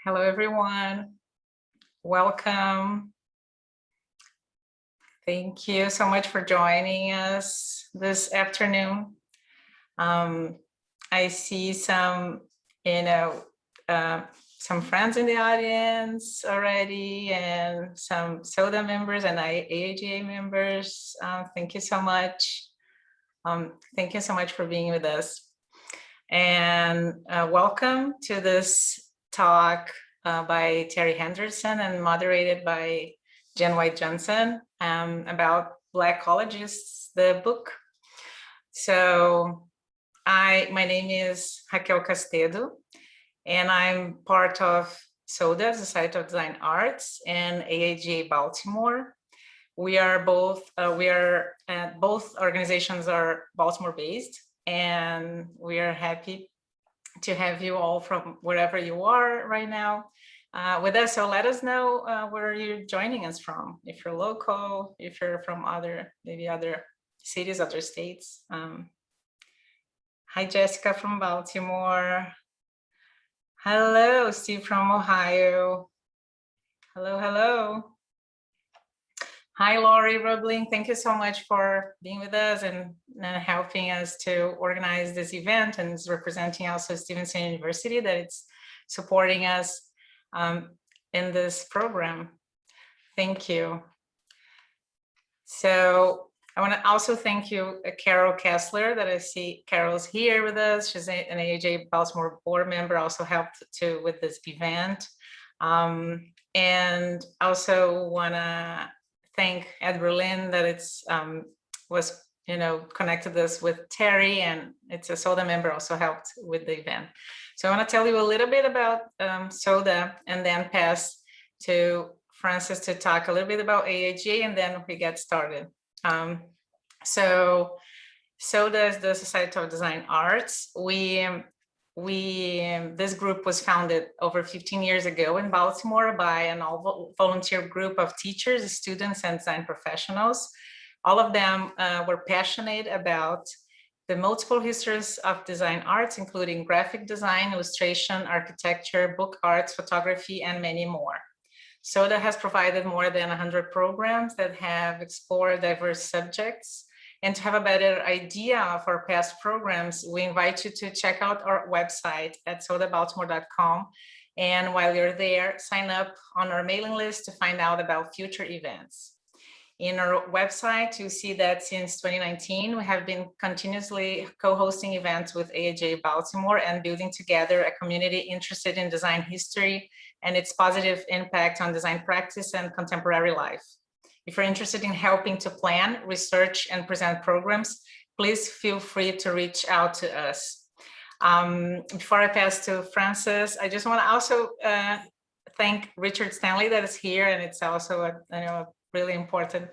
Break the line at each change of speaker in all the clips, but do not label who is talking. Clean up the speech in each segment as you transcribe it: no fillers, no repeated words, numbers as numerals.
Hello, everyone. Welcome. Thank you so much for joining us this afternoon. I see some, some friends in the audience already, and some SoDA members and AIGA members. Thank you so much. Thank you so much for being with us. And welcome to this talk by Teri Henderson and moderated by Jen White Johnson about Black Collagists, the book. So my name is Raquel Castedo, and I'm part of SoDA, Society of Design Arts, and AIGA Baltimore. Both organizations are Baltimore-based, and we are happy to have you all from wherever you are right now with us. So let us know where you're joining us from. If you're local, if you're from maybe other cities, other states. Hi, Jessica from Baltimore. Hello, Steve from Ohio. Hello, hello. Hi, Lori Rubling. Thank you so much for being with us and helping us to organize this event, and is representing also Stevenson University that it's supporting us in this program. Thank you. So I want to also thank you, Carol Kessler, that I see Carol's here with us. She's an AIGA Baltimore board member, also helped with this event. And also want to thank Ed Berlin that was connected us with Teri, and it's a SoDA member, also helped with the event. So I want to tell you a little bit about SoDA, and then pass to Francis to talk a little bit about AIGA, and then we get started. So SoDA is the Society of Design Arts. This group was founded over 15 years ago in Baltimore by an all-volunteer group of teachers, students, and design professionals. All of them were passionate about the multiple histories of design arts, including graphic design, illustration, architecture, book arts, photography, and many more. SoDA has provided more than 100 programs that have explored diverse subjects. And to have a better idea of our past programs, we invite you to check out our website at sodabaltimore.com. And while you're there, sign up on our mailing list to find out about future events. In our website, you see that since 2019, we have been continuously co-hosting events with AIGA Baltimore and building together a community interested in design history and its positive impact on design practice and contemporary life. If you're interested in helping to plan, research, and present programs, please feel free to reach out to us. Before I pass to Francis, I just want to also thank Richard Stanley that is here, and it's also a really important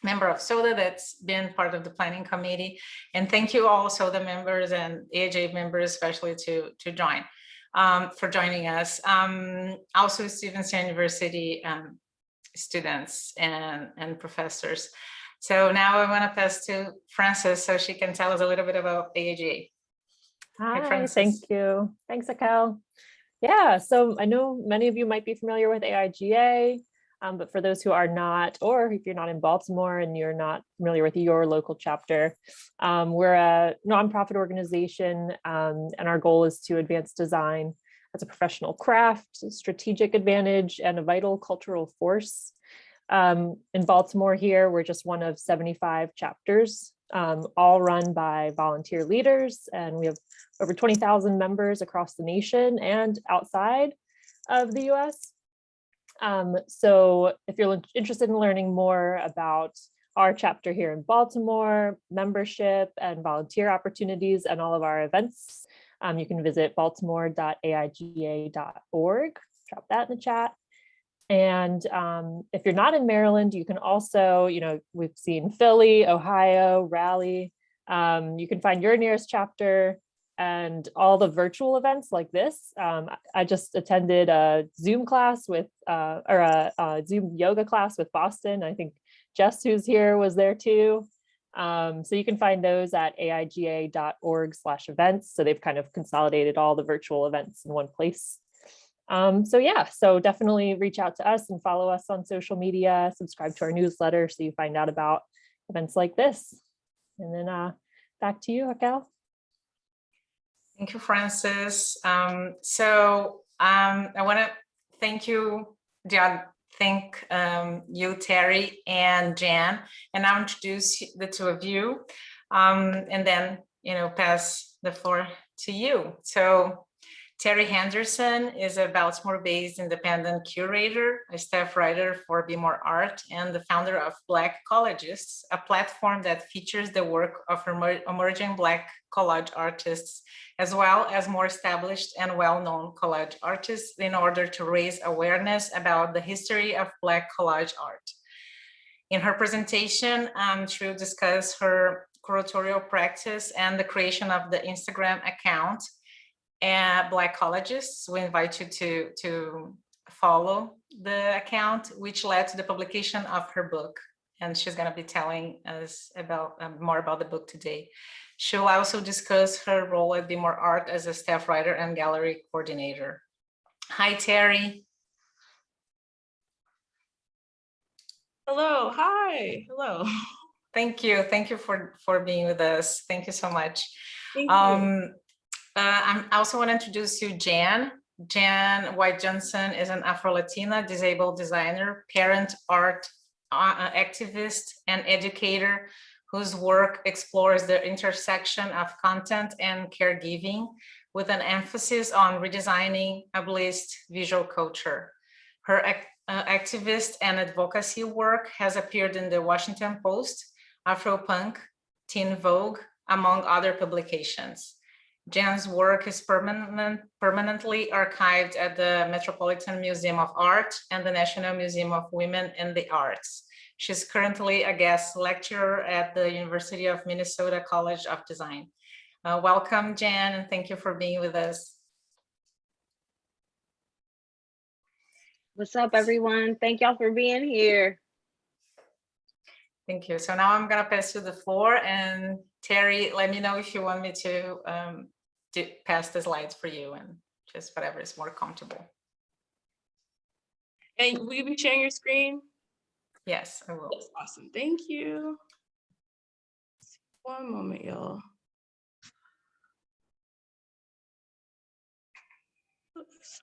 member of SoDA that's been part of the planning committee. And thank you all SoDA members and AIGA members, especially for joining us. Also Stevenson University students and professors. So now I want to pass to Frances so she can tell us a little bit about AIGA.
Hi, thank you. Thanks, Raquel. Yeah, so I know many of you might be familiar with AIGA, but for those who are not, or if you're not in Baltimore and you're not familiar with your local chapter, we're a nonprofit organization, and our goal is to advance design as a professional craft, strategic advantage, and a vital cultural force. In Baltimore here, we're just one of 75 chapters, all run by volunteer leaders, and we have over 20,000 members across the nation and outside of the US. So if you're interested in learning more about our chapter here in Baltimore, membership and volunteer opportunities and all of our events, you can visit baltimore.aiga.org, drop that in the chat. And if you're not in Maryland, you can also, we've seen Philly, Ohio, Raleigh. You can find your nearest chapter and all the virtual events like this. I just attended a Zoom class with, a Zoom yoga class with Boston. I think Jess, who's here, was there too. So you can find those at aiga.org/events. So they've kind of consolidated all the virtual events in one place. So yeah, so definitely reach out to us and follow us on social media, subscribe to our newsletter so you find out about events like this. And then back to you, Raquel.
Thank you, Frances. I want to thank you, thank you, Teri and Jan, and I'll introduce the two of you, and then, pass the floor to you. So Teri Henderson is a Baltimore-based independent curator, a staff writer for Be More Art, and the founder of Black Collagists, a platform that features the work of emerging Black collage artists, as well as more established and well-known collage artists, in order to raise awareness about the history of Black collage art. In her presentation, she will discuss her curatorial practice and the creation of the Instagram account, Black Collagists. We invite you to follow the account, which led to the publication of her book. And she's going to be telling us about more about the book today. She'll also discuss her role at Be More Art as a staff writer and gallery coordinator. Hi, Teri.
Hello, hi, hello.
Thank you for being with us. Thank you so much.
Thank you.
I also want to introduce you, Jan. Jan White Johnson is an Afro-Latina disabled designer, parent, art activist, and educator whose work explores the intersection of content and caregiving with an emphasis on redesigning ableist visual culture. Her activist and advocacy work has appeared in the Washington Post, AfroPunk, Teen Vogue, among other publications. Jan's work is permanently archived at the Metropolitan Museum of Art and the National Museum of Women in the Arts. She's currently a guest lecturer at the University of Minnesota College of Design. Welcome, Jan, and thank you for being with us.
What's up, everyone? Thank y'all for being here.
Thank you. So now I'm gonna pass you the floor, and Teri, let me know if you want me to pass the slides for you, and just whatever is more comfortable.
And will you be sharing your screen?
Yes, I will.
That's awesome. Thank you. One moment, y'all. Oops.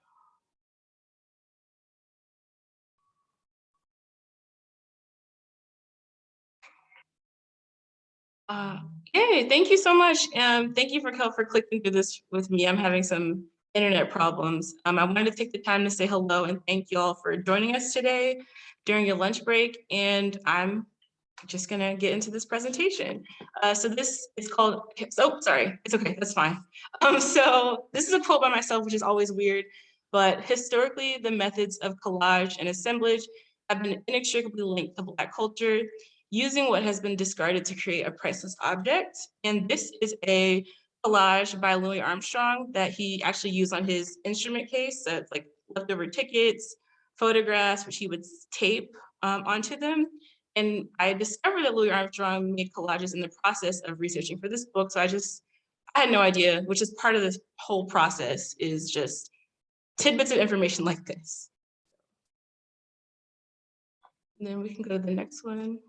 Yay, thank you so much. Thank you for clicking through this with me. I'm having some internet problems. I wanted to take the time to say hello and thank you all for joining us today during your lunch break. And I'm just gonna get into this presentation. So this is called, oh, sorry, it's okay, that's fine. So this is a quote by myself, which is always weird, but historically, the methods of collage and assemblage have been inextricably linked to Black culture, using what has been discarded to create a priceless object. And this is a collage by Louis Armstrong that he actually used on his instrument case. So it's like leftover tickets, photographs, which he would tape onto them. And I discovered that Louis Armstrong made collages in the process of researching for this book. So I had no idea, which is part of this whole process, is just tidbits of information like this. And then we can go to the next one.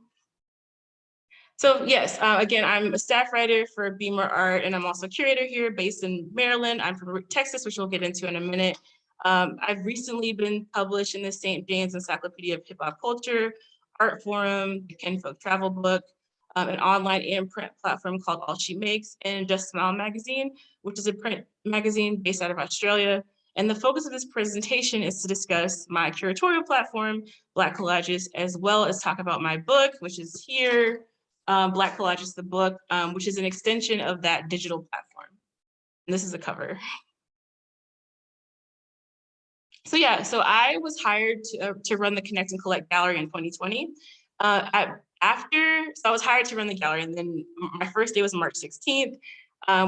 So yes, again, I'm a staff writer for Be More Art, and I'm also a curator here based in Maryland. I'm from Texas, which we'll get into in a minute. I've recently been published in the St. James Encyclopedia of Hip Hop Culture, Art Forum, the Kinfolk Travel Book, an online and print platform called All She Makes, and Just Smile magazine, which is a print magazine based out of Australia. And the focus of this presentation is to discuss my curatorial platform, Black Collages, as well as talk about my book, which is here, Black Collages, the book, which is an extension of that digital platform. And this is a cover. So yeah, so I was hired to run the Connect and Collect gallery in 2020. So I was hired to run the gallery, and then my first day was March 16th,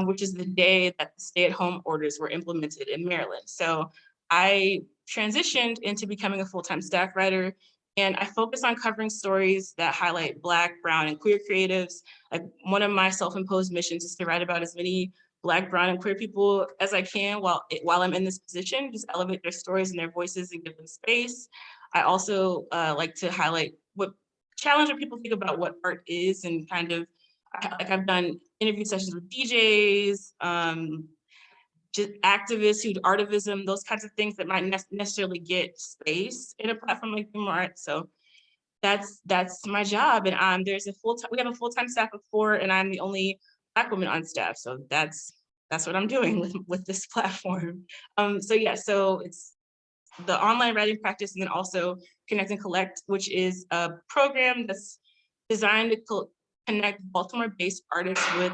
which is the day that the stay-at-home orders were implemented in Maryland. So I transitioned into becoming a full-time staff writer, and I focus on covering stories that highlight Black, brown, and queer creatives. Like, one of my self-imposed missions is to write about as many Black, brown, and queer people as I can while I'm in this position, just elevate their stories and their voices and give them space. I also like to highlight challenge what people think about what art is, and kind of, like I've done interview sessions with DJs, just activists who do artivism, those kinds of things that might necessarily get space in a platform like Be More Art. So that's my job. And we have a full-time staff of 4, and I'm the only Black woman on staff. So that's what I'm doing with this platform. So yeah, so it's the online writing practice, and then also Connect and Collect, which is a program that's designed to connect Baltimore-based artists with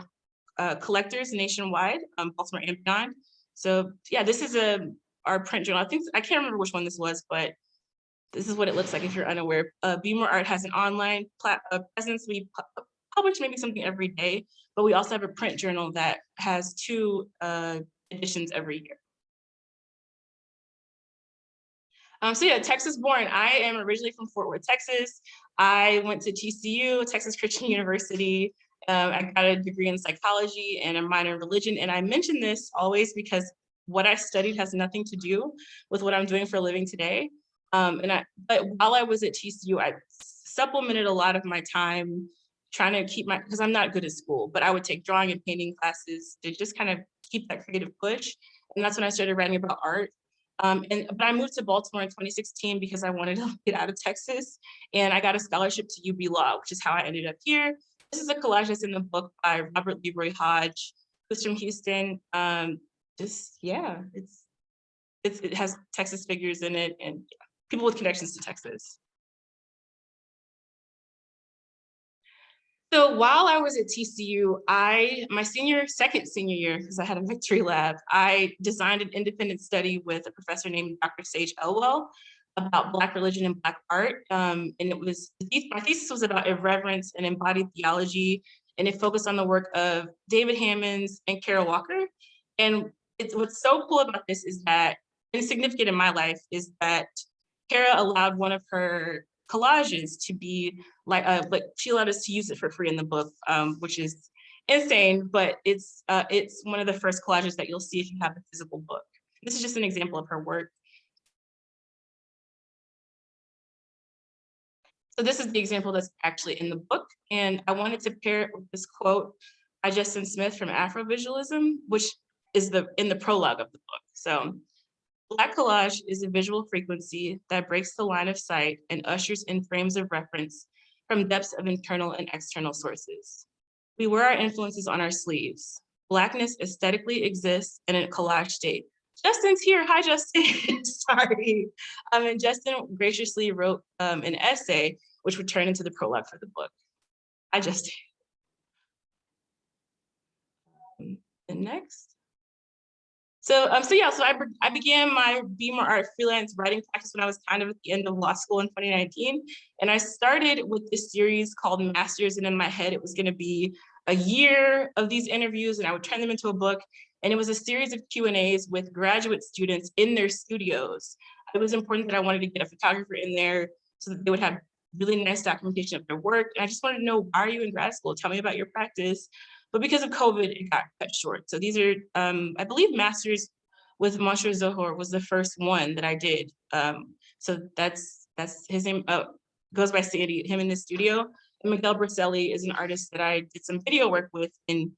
collectors nationwide, Baltimore and beyond. So yeah, this is our print journal. I can't remember which one this was, but this is what it looks like if you're unaware. Be More Art has an online presence. We publish maybe something every day, but we also have a print journal that has 2 editions every year. So yeah, Texas born. I am originally from Fort Worth, Texas. I went to TCU, Texas Christian University. I got a degree in psychology and a minor in religion. And I mention this always because what I studied has nothing to do with what I'm doing for a living today. But while I was at TCU, I supplemented a lot of my time trying to keep because I'm not good at school, but I would take drawing and painting classes to just kind of keep that creative push. And that's when I started writing about art. But I moved to Baltimore in 2016 because I wanted to get out of Texas, and I got a scholarship to UB Law, which is how I ended up here. This is a collage that's in the book by Robert Leroy Hodge, who's from Houston. Yeah, it has Texas figures in it and people with connections to Texas. So while I was at TCU, my second senior year, because I had a victory lab, I designed an independent study with a professor named Dr. Sage Elwell about Black religion and Black art. And my thesis was about irreverence and embodied theology, and it focused on the work of David Hammons and Kara Walker. And what's so cool about this is that, and significant in my life, is that Kara allowed one of her collages to be like she allowed us to use it for free in the book, which is insane, but it's one of the first collages that you'll see if you have the physical book. This is just an example of her work. So this is the example that's actually in the book, and I wanted to pair it with this quote by Justin Smith from Afrovisualism, which is in the prologue of the book. So, Black collage is a visual frequency that breaks the line of sight and ushers in frames of reference from depths of internal and external sources. We wear our influences on our sleeves. Blackness aesthetically exists in a collage state. Justin's here. Hi, Justin. Sorry. And Justin graciously wrote an essay, which would turn into the prologue for the book. Hi, Justin. And next. So I began my Be More Art freelance writing practice when I was kind of at the end of law school in 2019. And I started with this series called Masters, and in my head, it was gonna be a year of these interviews, and I would turn them into a book. And it was a series of Q&As with graduate students in their studios. It was important that I wanted to get a photographer in there so that they would have really nice documentation of their work. And I just wanted to know, why are you in grad school? Tell me about your practice. But because of COVID, it got cut short. So these are, I believe Masters with Monsieur Zohor was the first one that I did. So that's his name, goes by Sadie, him in the studio. And Miguel Briselli is an artist that I did some video work with in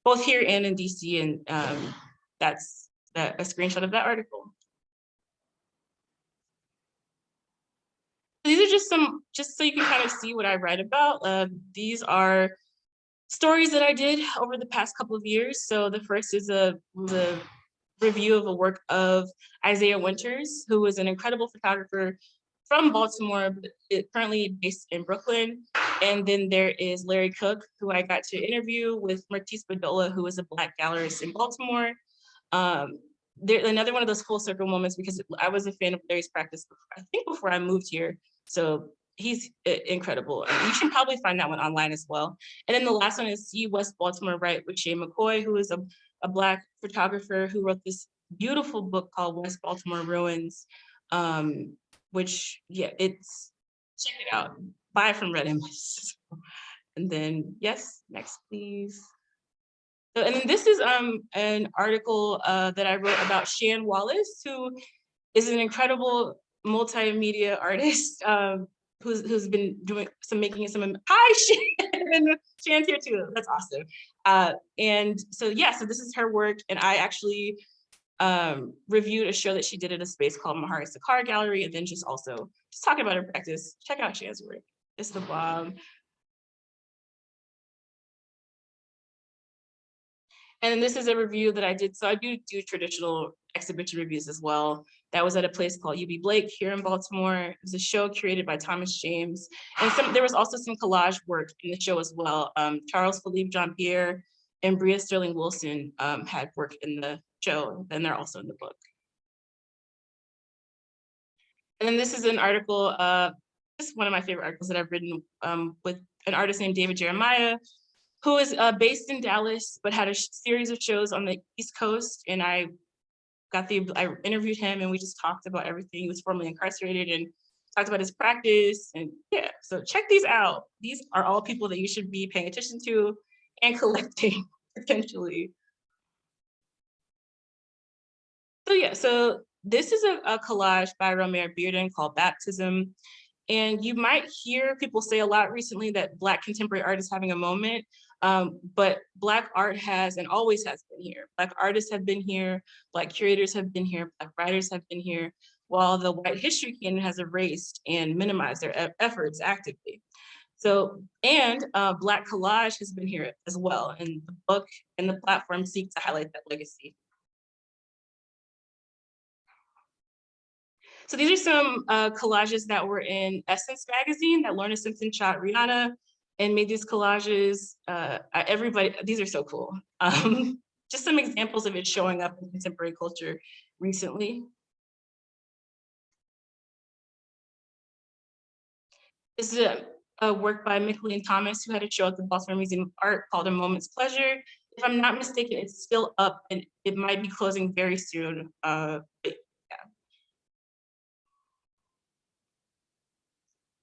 both here and in DC. And that's a screenshot of that article. These are just so you can kind of see what I write about. These are stories that I did over the past couple of years. So the first is a review of a work of Isaiah Winters, who is an incredible photographer from Baltimore, but currently based in Brooklyn. And then there is Larry Cook, who I got to interview with Martise Badola, who is a Black gallerist in Baltimore. Another one of those full circle moments, because I was a fan of Larry's practice, I think before I moved here. So he's incredible. You can probably find that one online as well. And then the last one is See West Baltimore Right with Shay McCoy, who is a Black photographer who wrote this beautiful book called West Baltimore Ruins, which, yeah, check it out. Buy it from Red Images. And then, yes, next, please. So, and then this is an article that I wrote about Shan Wallace, who is an incredible multimedia artist who's been making some. Hi, Shan. Shan's here too. That's awesome. And so yeah, so this is her work, and I actually reviewed a show that she did at a space called Mahari Sakar Gallery, and then just talking about her practice. Check out Shan's work. It's the bomb. And this is a review that I did. So I do traditional exhibition reviews as well. That was at a place called UB Blake here in Baltimore. It was a show curated by Thomas James. And there was also some collage work in the show as well. Charles Philippe Jean-Pierre and Bria Sterling Wilson had work in the show, and they're also in the book. And then this is an article, this is one of my favorite articles that I've written with an artist named David Jeremiah, who is based in Dallas, but had a series of shows on the East Coast. And I interviewed him, and we just talked about everything. He was formerly incarcerated and talked about his practice. And yeah, so check these out. These are all people that you should be paying attention to and collecting potentially. So yeah, so this is a collage by Romare Bearden called Baptism. And you might hear people say a lot recently that Black contemporary art is having a moment, but Black art has and always has been here. Black artists have been here, Black curators have been here, Black writers have been here, while the white history canon has erased and minimized their efforts actively. So, and Black collage has been here as well, and the book and the platform seek to highlight that legacy. So these are some collages that were in Essence magazine that Lorna Simpson shot Rihanna and made these collages. Everybody, these are so cool. Just some examples of it showing up in contemporary culture recently. This is a work by Micheline Thomas, who had a show at the Baltimore Museum of Art called A Moment's Pleasure. If I'm not mistaken, it's still up and it might be closing very soon.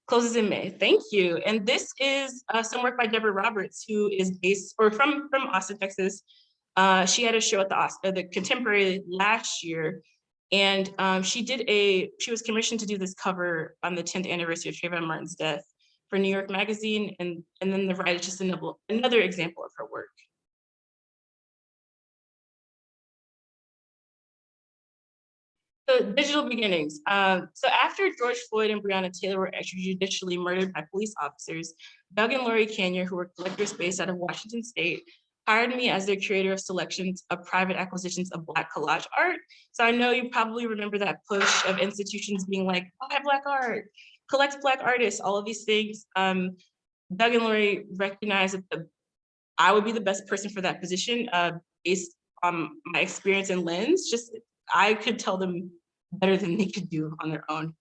Closes in May. Thank you. And this is some work by Deborah Roberts, who is based from Austin, Texas. She had a show at the Contemporary last year, and she was commissioned to do this cover on the 10th anniversary of Trayvon Martin's death for New York Magazine, and then the writer is just another example of her work. So digital beginnings. So after George Floyd and Breonna Taylor were extrajudicially murdered by police officers, Doug and Lori Kenya, who were collectors based out of Washington State, hired me as their curator of selections of private acquisitions of Black collage art. So I know you probably remember that push of institutions being like, buy Black art, collect Black artists, all of these things. Doug and Lori recognized that I would be the best person for that position based on my experience and lens. Just I could tell them better than they could do on their own.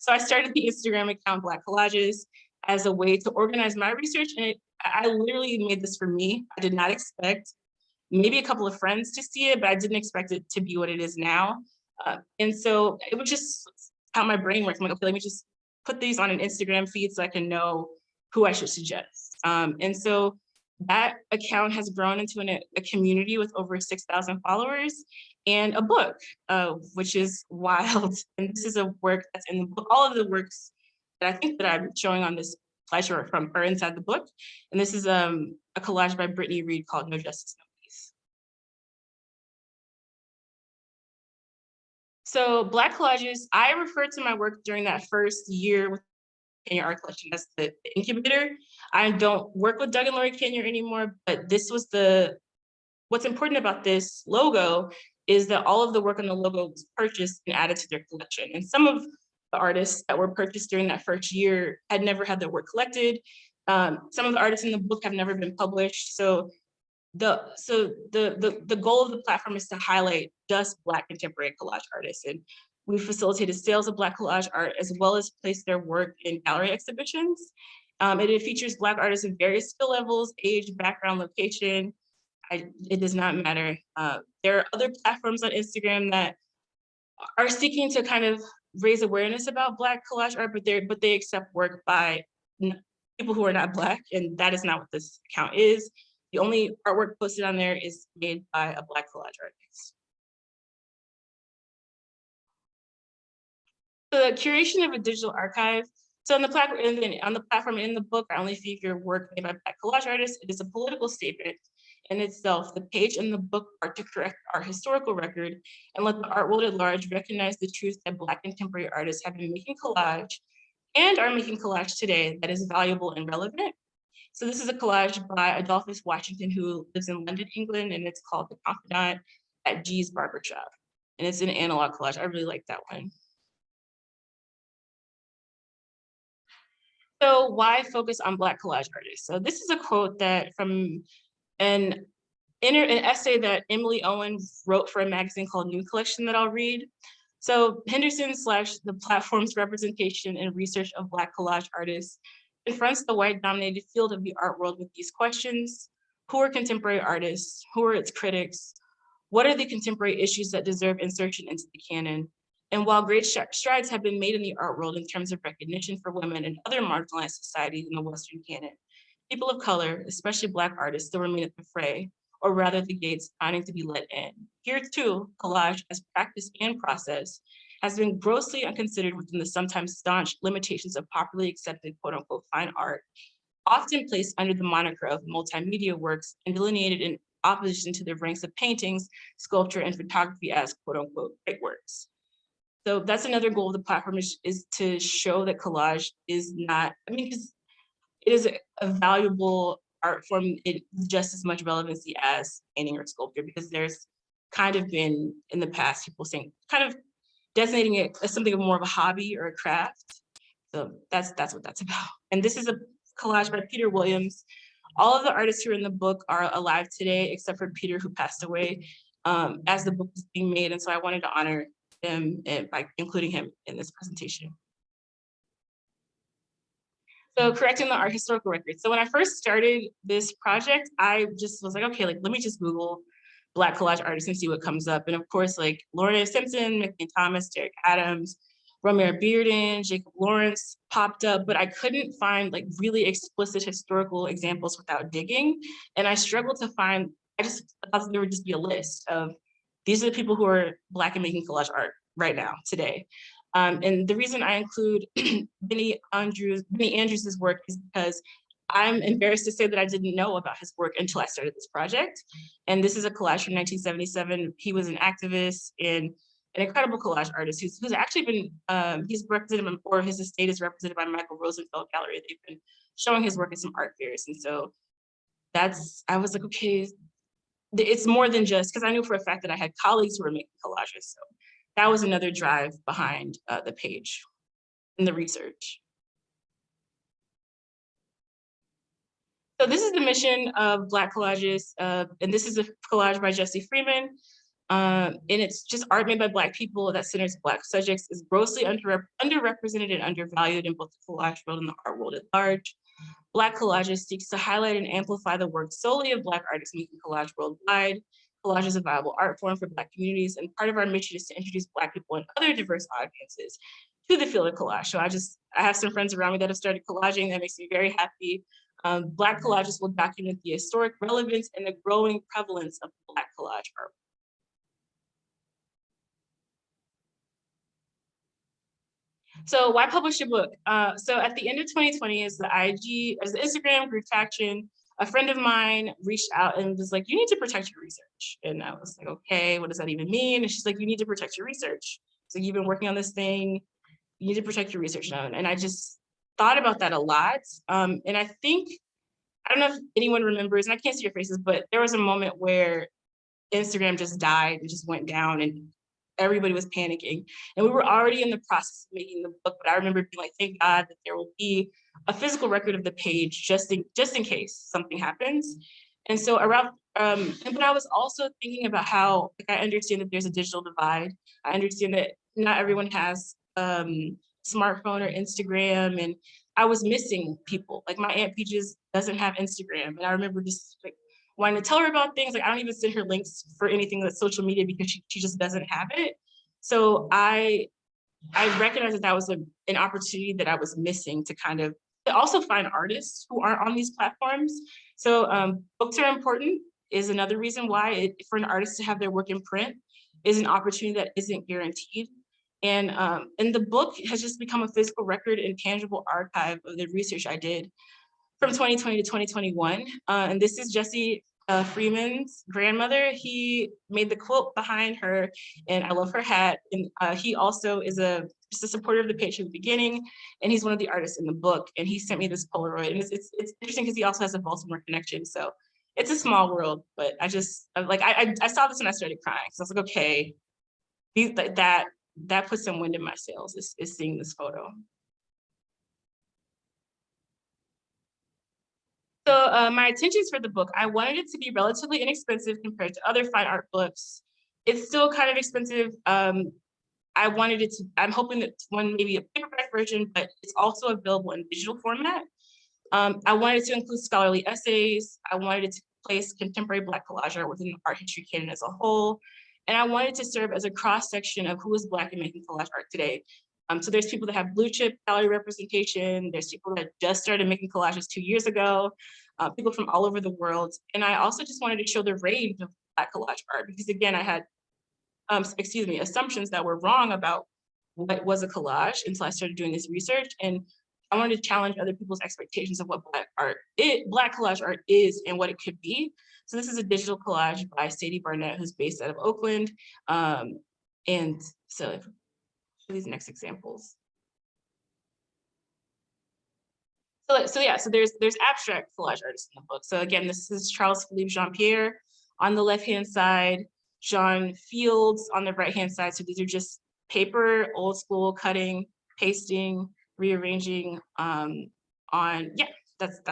So I started the Instagram account Black Collages as a way to organize my research, and I literally made this for me. I did not expect maybe a couple of friends to see it, but I didn't expect it to be what it is now. And so it was just how my brain works. I'm like, okay, let me just put these on an Instagram feed so I can know who I should suggest. And so that account has grown into a community with over 6,000 followers and a book, which is wild. And this is a work that's in the book. All of the works that I think that I'm showing on this slideshow are inside the book. And this is a collage by Brittany Reed called No Justice, No Peace. So Black collages, I referred to my work during that first year with Kenya Art Collection as the incubator. I don't work with Doug and Lori Kenya anymore, but this was what's important about this logo is that all of the work on the logo was purchased and added to their collection. And some of the artists that were purchased during that first year had never had their work collected. Some of the artists in the book have never been published. So the goal of the platform is to highlight just Black contemporary collage artists. And we facilitated sales of Black collage art as well as place their work in gallery exhibitions. It features Black artists of various skill levels, age, background, location. It does not matter. There are other platforms on Instagram that are seeking to kind of raise awareness about Black collage art, but they accept work by people who are not Black, and that is not what this account is. The only artwork posted on there is made by a Black collage artist. So the curation of a digital archive. So on the platform, in the book, I only feature work made by Black collage artists. It is a political statement in itself. The page and the book are to correct our historical record and let the art world at large recognize the truth that Black contemporary artists have been making collage and are making collage today that is valuable and relevant. So this is a collage by Adolphus Washington, who lives in London, England, and it's called The Confidant at G's Barbershop. And it's an analog collage. I really like that one. So why focus on Black collage artists? So this is a quote that from an essay that Emily Owen wrote for a magazine called New Collection that I'll read. So Henderson / the platform's representation and research of Black collage artists confronts the white-dominated field of the art world with these questions. Who are contemporary artists? Who are its critics? What are the contemporary issues that deserve insertion into the canon? And while great strides have been made in the art world in terms of recognition for women and other marginalized societies in the Western canon, people of color, especially Black artists, still remain at the fray, or rather the gates finding to be let in. Here too, collage as practice and process has been grossly unconsidered within the sometimes staunch limitations of popularly accepted quote unquote fine art, often placed under the moniker of multimedia works and delineated in opposition to the ranks of paintings, sculpture, and photography as quote unquote great works. So that's another goal of the platform is to show that collage is not, because it is a valuable art form, it just as much relevancy as painting or sculpture, because there's kind of been in the past people saying, kind of designating it as something more of a hobby or a craft. So that's what that's about. And this is a collage by Peter Williams. All of the artists who are in the book are alive today, except for Peter, who passed away as the book was being made. And so I wanted to honor him by including him in this presentation. So correcting the art historical record. So when I first started this project, I just was like, okay, let me just Google Black collage artists and see what comes up. And of course, Lorna Simpson, McLean Thomas, Derek Adams, Romare Bearden, Jacob Lawrence popped up, but I couldn't find really explicit historical examples without digging. And I struggled to find, I thought there would just be a list of, these are the people who are Black and making collage art right now, today. And the reason I include Benny Andrews' work is because I'm embarrassed to say that I didn't know about his work until I started this project. And this is a collage from 1977. He was an activist and an incredible collage artist who's actually been, he's represented, or his estate is represented by Michael Rosenfeld Gallery. They've been showing his work at some art fairs. And so I was like, okay, it's more than just, because I knew for a fact that I had colleagues who were making collages. So that was another drive behind the page and the research. So this is the mission of Black Collagists, and this is a collage by Jesse Freeman. And it's just art made by Black people that centers Black subjects, is grossly underrepresented and undervalued in both the collage world and the art world at large. Black Collagists seeks to highlight and amplify the work solely of Black artists making collage worldwide. Collage is a viable art form for Black communities, and part of our mission is to introduce Black people and other diverse audiences to the field of collage. So I have some friends around me that have started collaging. That makes me very happy. Black Collagists will document the historic relevance and the growing prevalence of Black collage art. So why publish a book? So at the end of 2020, as the Instagram grew traction, a friend of mine reached out and was like, you need to protect your research. And I was like, okay, what does that even mean? And she's like, you need to protect your research. So you've been working on this thing, you need to protect your research now. And I just thought about that a lot. And I think, I don't know if anyone remembers, and I can't see your faces, but there was a moment where Instagram just died and just went down and everybody was panicking. And we were already in the process of making the book, but I remember being like, thank God that there will be a physical record of the page just in case something happens. And so but I was also thinking about how, I understand that there's a digital divide. I understand that not everyone has smartphone or Instagram, and I was missing people. My Aunt Peaches doesn't have Instagram. And I remember just wanting to tell her about things. I don't even send her links for anything that's social media because she just doesn't have it. So I recognized that was an opportunity that I was missing to kind of to also find artists who aren't on these platforms. So books are important is another reason why for an artist to have their work in print is an opportunity that isn't guaranteed. And the book has just become a physical record and tangible archive of the research I did from 2020 to 2021. And this is Jesse Freeman's grandmother. He made the quilt behind her, and I love her hat. And he also is just a supporter of the page from the beginning, and he's one of the artists in the book. And he sent me this Polaroid, and it's interesting because he also has a Baltimore connection. So it's a small world, but I saw this and I started crying. So I was like, okay, that puts some wind in my sails is seeing this photo. So my intentions for the book, I wanted it to be relatively inexpensive compared to other fine art books. It's still kind of expensive. I'm hoping that one maybe a paperback version, but it's also available in digital format. I wanted to include scholarly essays. I wanted it to place contemporary Black collage art within the art history canon as a whole. And I wanted to serve as a cross-section of who is Black and making collage art today. So there's people that have blue chip gallery representation. There's people that just started making collages 2 years ago, people from all over the world. And I also just wanted to show the range of Black collage art because again, I had, assumptions that were wrong about what was a collage until I started doing this research. And I wanted to challenge other people's expectations of what Black collage art is and what it could be. So this is a digital collage by Sadie Barnett, who's based out of Oakland. And so these next examples. So there's abstract collage artists in the book. So again, this is Charles Philippe Jean-Pierre on the left-hand side, John Fields on the right-hand side. So these are just paper, old school cutting, pasting, rearranging that's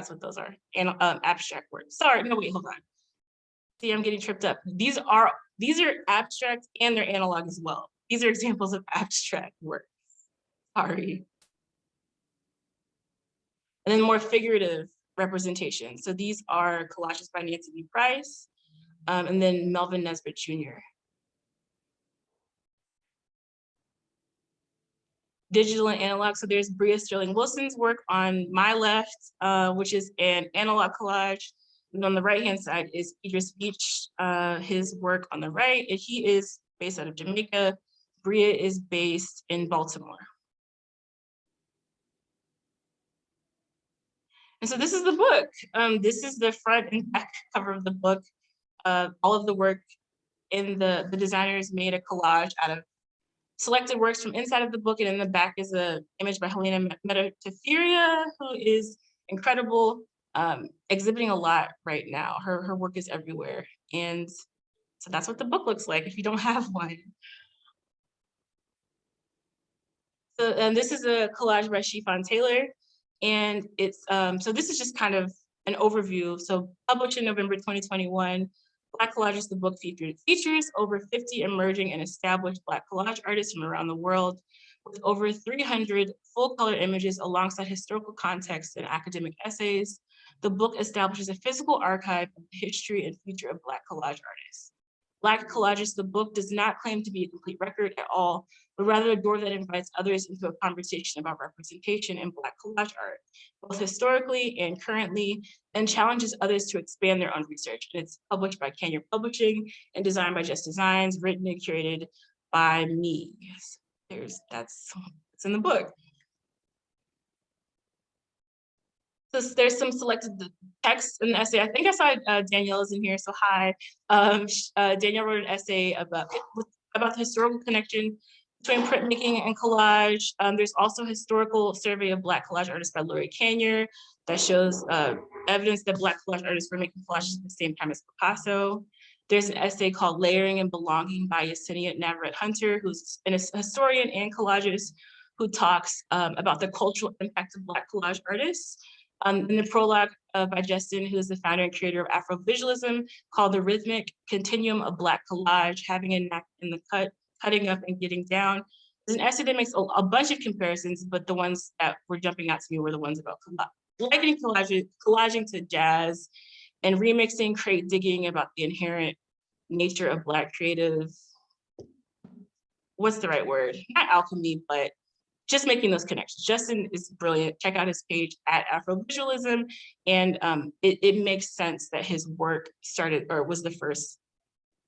what those are. And abstract work. Sorry, no, wait, hold on. See, I'm getting tripped up. These are abstract and they're analog as well. These are examples of abstract work. Sorry. And then more figurative representation. So these are collages by Nancy B. Price, and then Melvin Nesbitt Jr. Digital and analog. So there's Bria Sterling Wilson's work on my left, which is an analog collage. And on the right-hand side is Idris Beach, his work on the right. And he is based out of Jamaica. Bria is based in Baltimore. And so this is the book. This is the front and back cover of the book. All of the work in the designers made a collage out of selected works from inside of the book, and in the back is an image by Helena Metatetheria, who is incredible, exhibiting a lot right now. Her work is everywhere. And so that's what the book looks like if you don't have one. So and this is a collage by Chiffon Taylor. And it's, so this is just kind of an overview. So published in November 2021, Black Collages, the book features over 50 emerging and established Black collage artists from around the world with over 300 full color images alongside historical context and academic essays. The book establishes a physical archive of the history and future of Black collage artists. Black Collages, the book does not claim to be a complete record at all, but rather a door that invites others into a conversation about representation in Black collage art, both historically and currently, and challenges others to expand their own research. And it's published by Kenya Publishing and designed by Just Designs, written and curated by me. It's in the book. So there's some selected text in the essay. I think I saw Danielle is in here, so hi. Danielle wrote an essay about the historical connection between printmaking and collage. There's also a historical survey of Black collage artists by Lori Kanier that shows evidence that Black collage artists were making collages at the same time as Picasso. There's an essay called Layering and Belonging by Yesenia Navarrete Hunter, who's a historian and collagist who talks about the cultural impact of Black collage artists. In the prologue by Justin, who is the founder and creator of Afro-Visualism, called The Rhythmic Continuum of Black Collage, Having a Knack in the Cutting Up and Getting Down. There's an essay that makes a bunch of comparisons, but the ones that were jumping out to me were the ones about likening collaging to jazz and remixing, crate digging about the inherent nature of Black creative, what's the right word? Not alchemy, but just making those connections. Justin is brilliant. Check out his page at Afrovisualism. And it makes sense that his work started, or was the first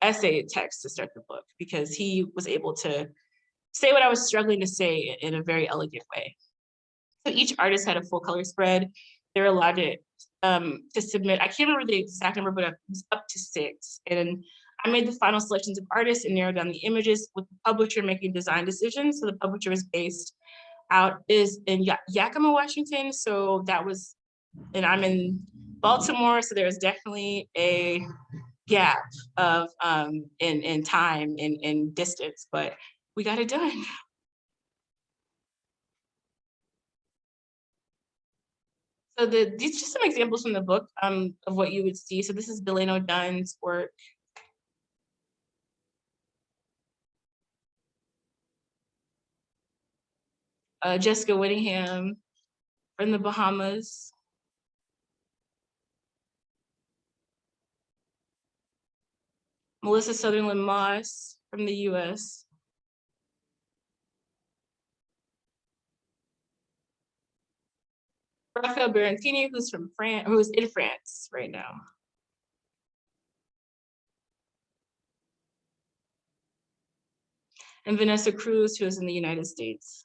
essay text to start the book, because he was able to say what I was struggling to say in a very elegant way. So each artist had a full color spread. They're allowed to submit, I can't remember the exact number, but it was up to 6. And I made the final selections of artists and narrowed down the images, with the publisher making design decisions. So the publisher is based is in Yakima, Washington. So that was, and I'm in Baltimore. So there's definitely a gap of in time and distance, but we got it done. So these are just some examples from the book of what you would see. So this is Delano Dunn's work. Jessica Whittingham from the Bahamas. Melissa Sutherland Moss from the US. Raphael Berentini, who's from France, who's in France right now. And Vanessa Cruz, who is in the United States.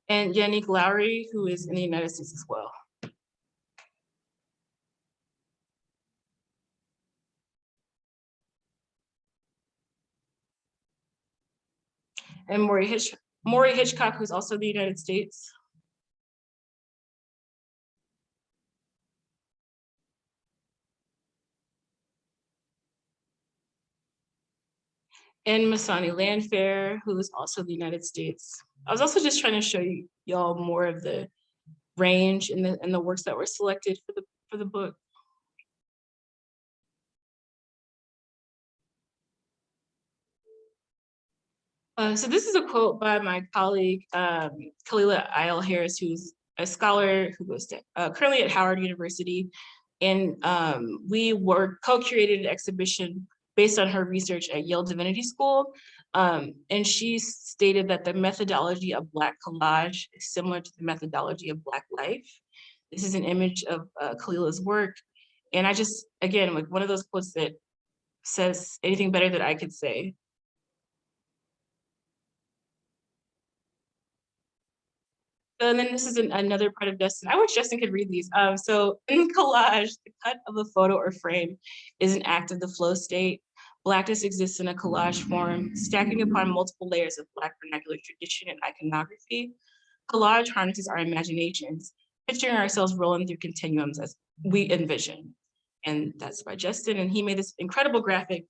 And Yannick Lowry, who is in the United States as well. And Maury Hitchcock, who's also in the United States. And Masani Landfair, who is also in the United States. I was also just trying to show y'all more of the range and the works that were selected for the book. So this is a quote by my colleague, Kalila Isle Harris, who's a scholar who goes to, currently at Howard University. And we co-curated an exhibition based on her research at Yale Divinity School. And she stated that the methodology of Black collage is similar to the methodology of Black life. This is an image of Kalila's work. And I just, again, like one of those quotes that says anything better that I could say. And then this is another part of Justin. I wish Justin could read these. So in collage, the cut of a photo or frame is an act of the flow state. Blackness exists in a collage form, stacking upon multiple layers of Black vernacular tradition and iconography. Collage harnesses our imaginations, picturing ourselves rolling through continuums as we envision. And that's by Justin, and he made this incredible graphic.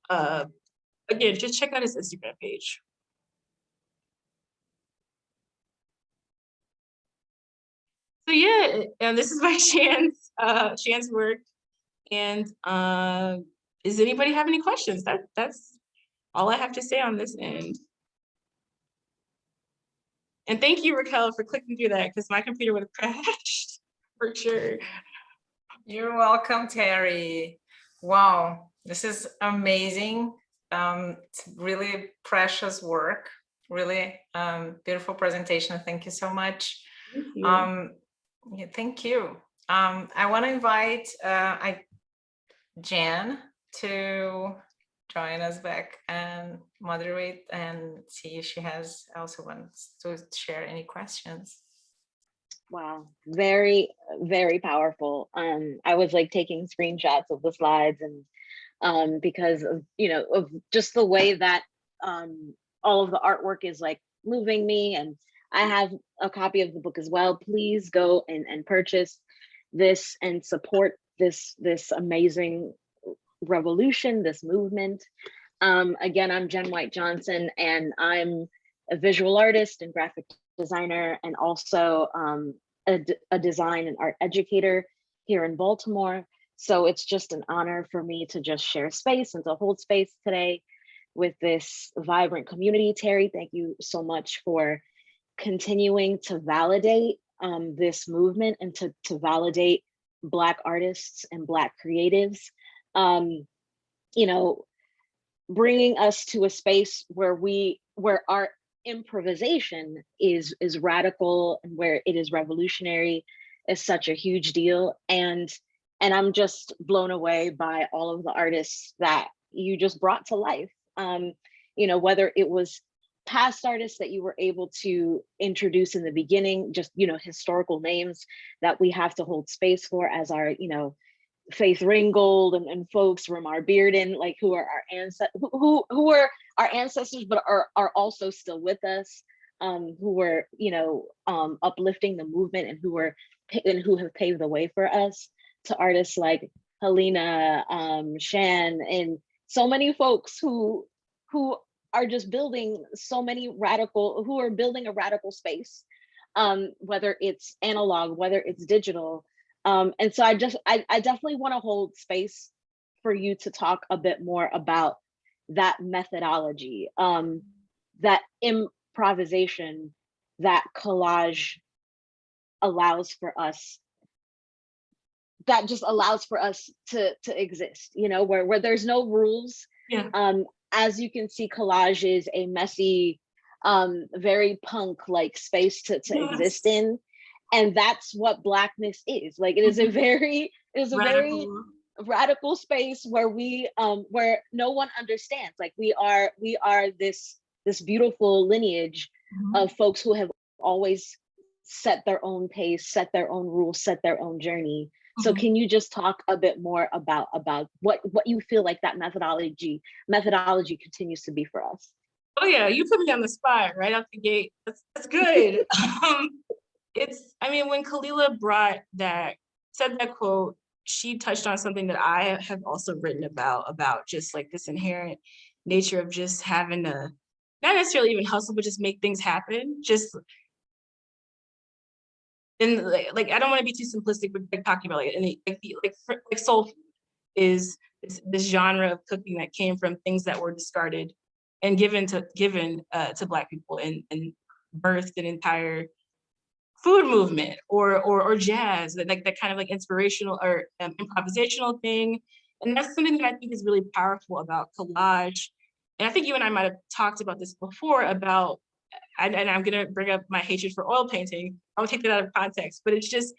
Again, just check out his Instagram page. So yeah, and this is by Shan's work. And does anybody have any questions? That's all I have to say on this end. And thank you, Raquel, for clicking through that, because my computer would have crashed for sure.
You're welcome, Teri. Wow, this is amazing. It's really precious work, really beautiful presentation. Thank you so much.
Thank you.
Yeah, thank you. I want to invite Jan to join us back and moderate and see if she also wants to share any questions.
Wow, very, very powerful. I was like taking screenshots of the slides, and because of, of just the way that all of the artwork is like moving me, and I have a copy of the book as well. Please go and purchase this and support this amazing revolution, this movement. Again, I'm Jen White Johnson, and I'm a visual artist and graphic designer, and also a design and art educator here in Baltimore. So it's just an honor for me to just share space and to hold space today with this vibrant community. Teri, thank you so much for continuing to validate this movement and to validate Black artists and Black creatives. bringing us to a space where our improvisation is radical and where it is revolutionary is such a huge deal. And I'm just blown away by all of the artists that you just brought to life. You know, whether it was past artists that you were able to introduce in the beginning, just, you know, historical names that we have to hold space for, as our, you know, Faith Ringgold and folks, Ramar Bearden, like who are our who were our ancestors, but are also still with us, who were, you know, uplifting the movement and who have paved the way for us, to artists like Helena, Shan, and so many folks who are just building who are building a radical space, whether it's analog, whether it's digital. And so I definitely want to hold space for you to talk a bit more about that methodology, that improvisation that collage allows for us, that just allows for us to exist, you know, where there's no rules.
Yeah.
As you can see, collage is a messy, very punk-like space to exist in. And that's what Blackness is. Like, it is a very radical space where where no one understands. Like, we are this beautiful lineage of folks who have always set their own pace, set their own rules, set their own journey. So can you just talk a bit more about what you feel like that methodology continues to be for us?
Oh yeah, you put me on the spot right out the gate. That's good. I mean, when Kalila said that quote, she touched on something that I have also written about just like this inherent nature of just having to, not necessarily even hustle, but just make things happen. And like I don't want to be too simplistic, but like talking about like soul food is this genre of cooking that came from things that were discarded and given to Black people and birthed an entire food movement or jazz, like that kind of like inspirational or improvisational thing. And that's something that I think is really powerful about collage. And I think you and I might have talked about this before about, and I'm gonna bring up my hatred for oil painting. I'll take that out of context, but it's just,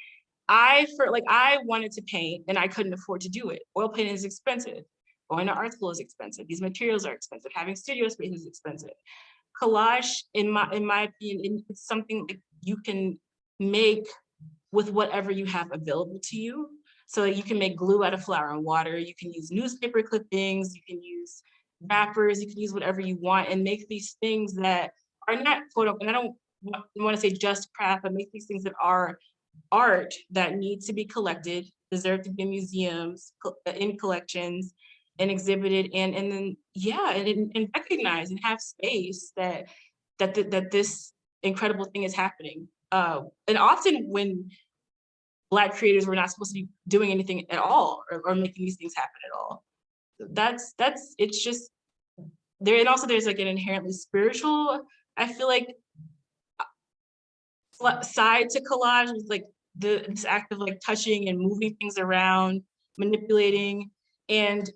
I wanted to paint and I couldn't afford to do it. Oil painting is expensive. Going to art school is expensive. These materials are expensive. Having studio space is expensive. Collage, in my opinion, it's something that you can make with whatever you have available to you. So you can make glue out of flour and water. You can use newspaper clippings. You can use wrappers. You can use whatever you want and make these things that are not quote unquote, and I don't want to say just craft, but make these things that are art that need to be collected, deserve to be in museums, in collections, and exhibited, and then and recognize and have space that this incredible thing is happening. And often when Black creators were not supposed to be doing anything at all or making these things happen at all. It's just there. And also there's like an inherently spiritual, I feel like, side to collage, with like this act of like touching and moving things around, manipulating. And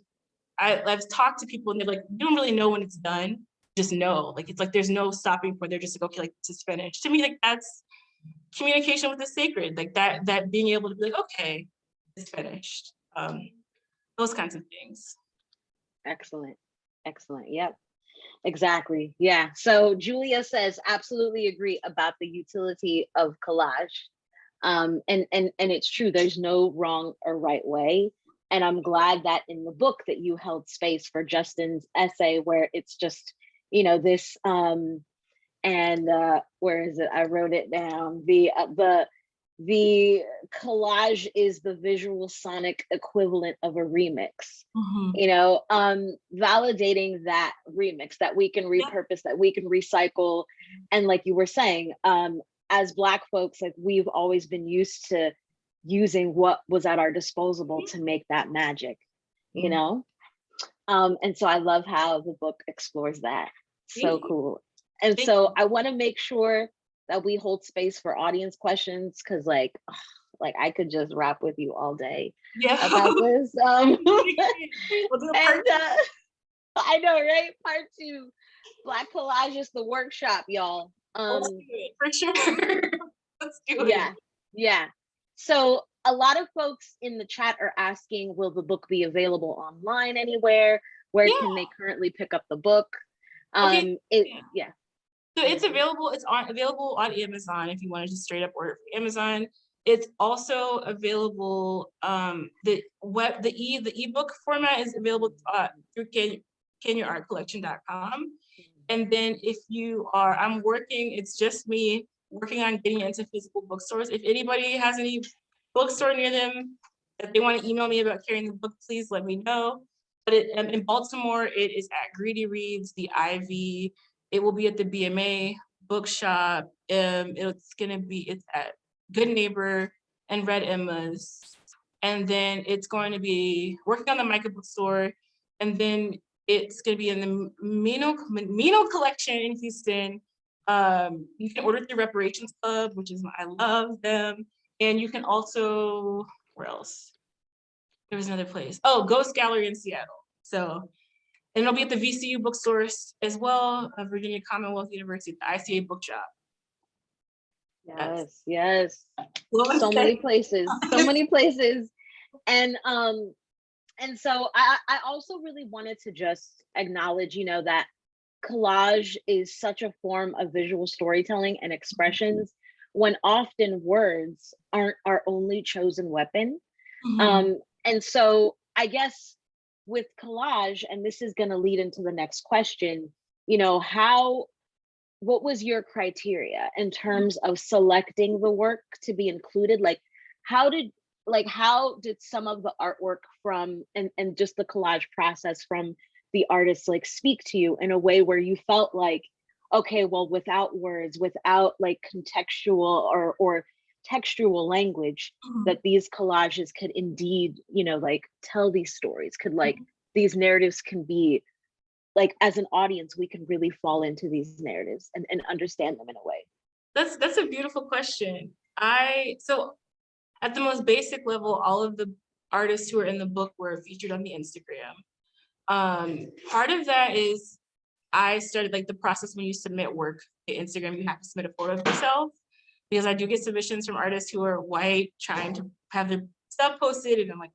I've talked to people and they're like, you don't really know when it's done, just know. Like, it's like there's no stopping point. They're just like, okay, like this is finished. To me, like that's communication with the sacred, like that being able to be like, okay, it's finished. Those kinds of things.
Excellent. Yep. Exactly. Yeah. So Julia says, absolutely agree about the utility of collage. And it's true, there's no wrong or right way. And I'm glad that in the book that you held space for Justin's essay, where it's just, you know, this, where is it? I wrote it down. The collage is the visual sonic equivalent of a remix. You know, validating that remix, that we can repurpose, that we can recycle. And like you were saying, as Black folks, like we've always been used to using what was at our disposal to make that magic, you know? And so I love how the book explores that. So cool. And so I want to make sure that we hold space for audience questions, because like I could just rap with you all day about this. I know, right? Part 2, Black Collagists, the workshop, y'all.
Let's do it, for sure. Let's do
Yeah,
it.
yeah. So a lot of folks in the chat are asking, will the book be available online anywhere? Where
Yeah.
can they currently pick up the book?
Okay.
Yeah.
So it's available. It's available on Amazon if you want to just straight up order from Amazon. It's also available. The ebook format is available through CanYourArtCollection.com. And then if you are, it's just me working on getting into physical bookstores. If anybody has any bookstore near them that they want to email me about carrying the book, please let me know. But in Baltimore, it is at Greedy Reads, the Ivy. It will be at the BMA bookshop. It's at Good Neighbor and Red Emma's. And then it's going to be working on the Micah bookstore. And then it's going to be in the Mino collection in Houston. You can order through Reparations Club, which is, I love them. And you can also, where else? There was another place. Oh, Ghost Gallery in Seattle. So, and it'll be at the VCU bookstores as well, Virginia Commonwealth University, the ICA bookshop.
Yes. So many places, so many places. And so I also really wanted to just acknowledge, that collage is such a form of visual storytelling and expressions, when often words aren't our only chosen weapon. And so I guess with collage, and this is going to lead into the next question, what was your criteria in terms of selecting the work to be included? How did some of the artwork from and just the collage process from the artists speak to you in a way where you felt like, okay, well, without words, without contextual or textual language, that these collages could indeed, tell these stories, could these narratives can be as an audience, we can really fall into these narratives and understand them in a way?
That's a beautiful question. So at the most basic level, all of the artists who are in the book were featured on the Instagram. Part of that is I started the process when you submit work to Instagram, you have to submit a photo of yourself, because I do get submissions from artists who are white trying to have their stuff posted, and I'm like,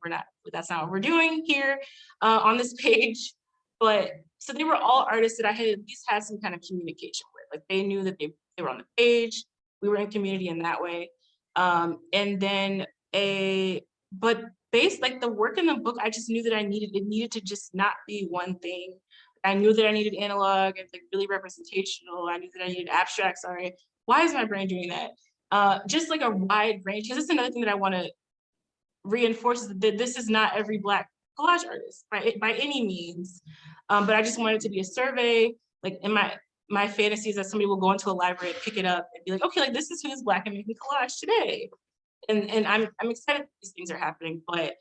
that's not what we're doing here on this page. But so they were all artists that I had at least had some kind of communication with. They knew that they were on the page. We were in community in that way. And then but based the work in the book, I just knew that it needed to just not be one thing. I knew that I needed analog and really representational. I knew that I needed abstract. Sorry, why is my brain doing that? Just a wide range, because it's another thing that I want to reinforce, is that this is not every Black collage artist by any means. But I just wanted it to be a survey. In my fantasy is that somebody will go into a library and pick it up and be like, okay, this is who's Black and making collage today. And I'm excited that these things are happening, but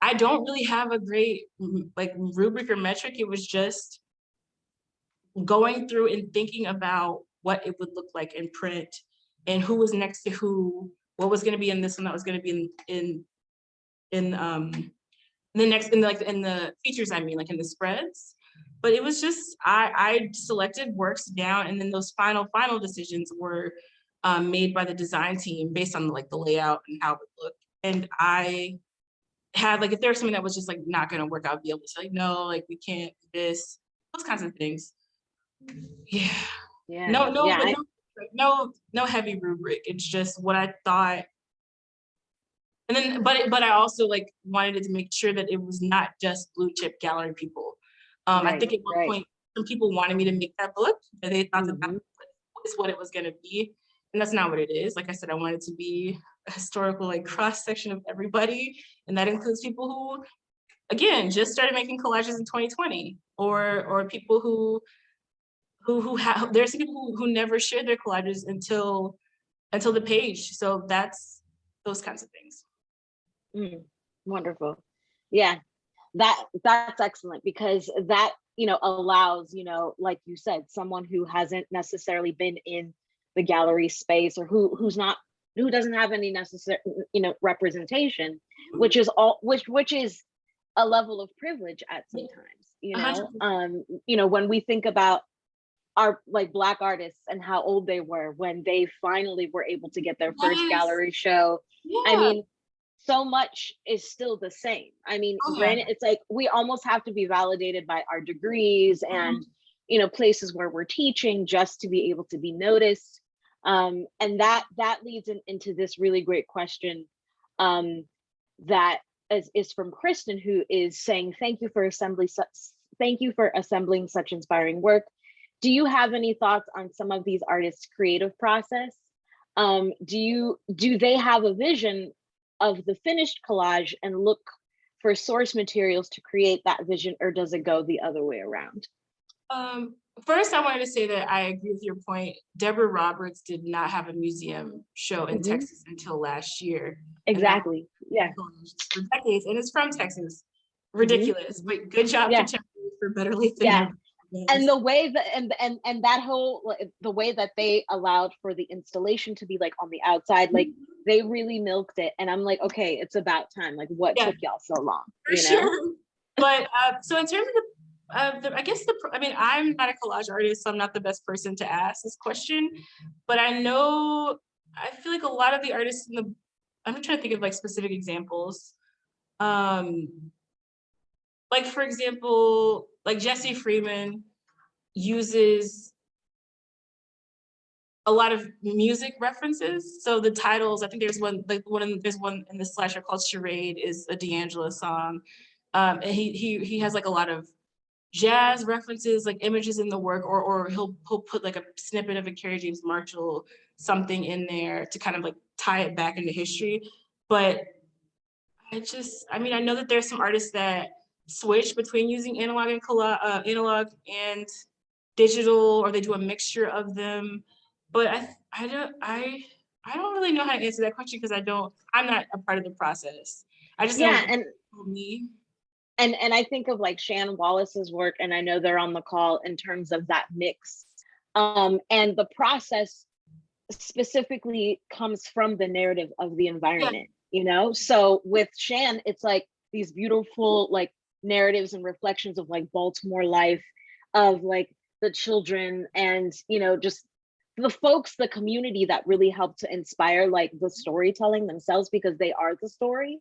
I don't really have a great rubric or metric. It was just going through and thinking about what it would look like in print and who was next to who, what was going to be in this one, that was going to be in the features, in the spreads. But it was just, I selected works down, and then those final decisions were made by the design team based on the layout and how it would look. And I had if there was something that was just not going to work, I'd be able to say no, we can't do this, those kinds of things. No heavy rubric. It's just what I thought. And then, but I also wanted to make sure that it was not just blue chip gallery people. I think at one point some people wanted me to make that book, and they thought that is what it was going to be, and that's not what it is. Like I said, I wanted it to be a historical cross section of everybody, and that includes people who, again, just started making collages in 2020, or people who have, there's people who never shared their collages until the page. So that's those kinds of things.
Wonderful. Yeah, that's excellent, because that allows, like you said, someone who hasn't necessarily been in the gallery space, or who doesn't have any necessary representation, which is a level of privilege at some times. When we think about our like Black artists and how old they were when they finally were able to get their first gallery show. I mean, so much is still the same. I mean, granted, it's like we almost have to be validated by our degrees and places where we're teaching just to be able to be noticed. And that leads into this really great question that is from Kristen, who is saying, thank you for assembling such inspiring work. Do you have any thoughts on some of these artists' creative process? Do they have a vision of the finished collage and look for source materials to create that vision, or does it go the other way around?
First, I wanted to say that I agree with your point. Deborah Roberts did not have a museum show in Texas until last year.
Exactly. Yeah.
For decades, and it's from Texas. Ridiculous, but good job for better late than never.
And the way that and that whole the way that they allowed for the installation to be like on the outside, like they really milked it. And I'm like, okay, it's about time. Like, what took y'all so long?
For sure. But so in terms of I'm not a collage artist, so I'm not the best person to ask this question. But I feel like a lot of the artists I'm trying to think of like specific examples. Like for example, like Jesse Freeman uses a lot of music references. So the titles, I think there's one in the slasher called Charade is a D'Angelo song. And he has like a lot of jazz references, like images in the work, or he'll put like a snippet of a Carrie James Marshall something in there to kind of like tie it back into history. But I know that there's some artists that switch between using analog and digital, or they do a mixture of them. But I don't really know how to answer that question because I'm not a part of the process. I just know me.
And I think of like Shan Wallace's work, and I know they're on the call in terms of that mix. And the process specifically comes from the narrative of the environment, So with Shan, it's like these beautiful like narratives and reflections of like Baltimore life, of like the children and, just the folks, the community that really helped to inspire like the storytelling themselves, because they are the story.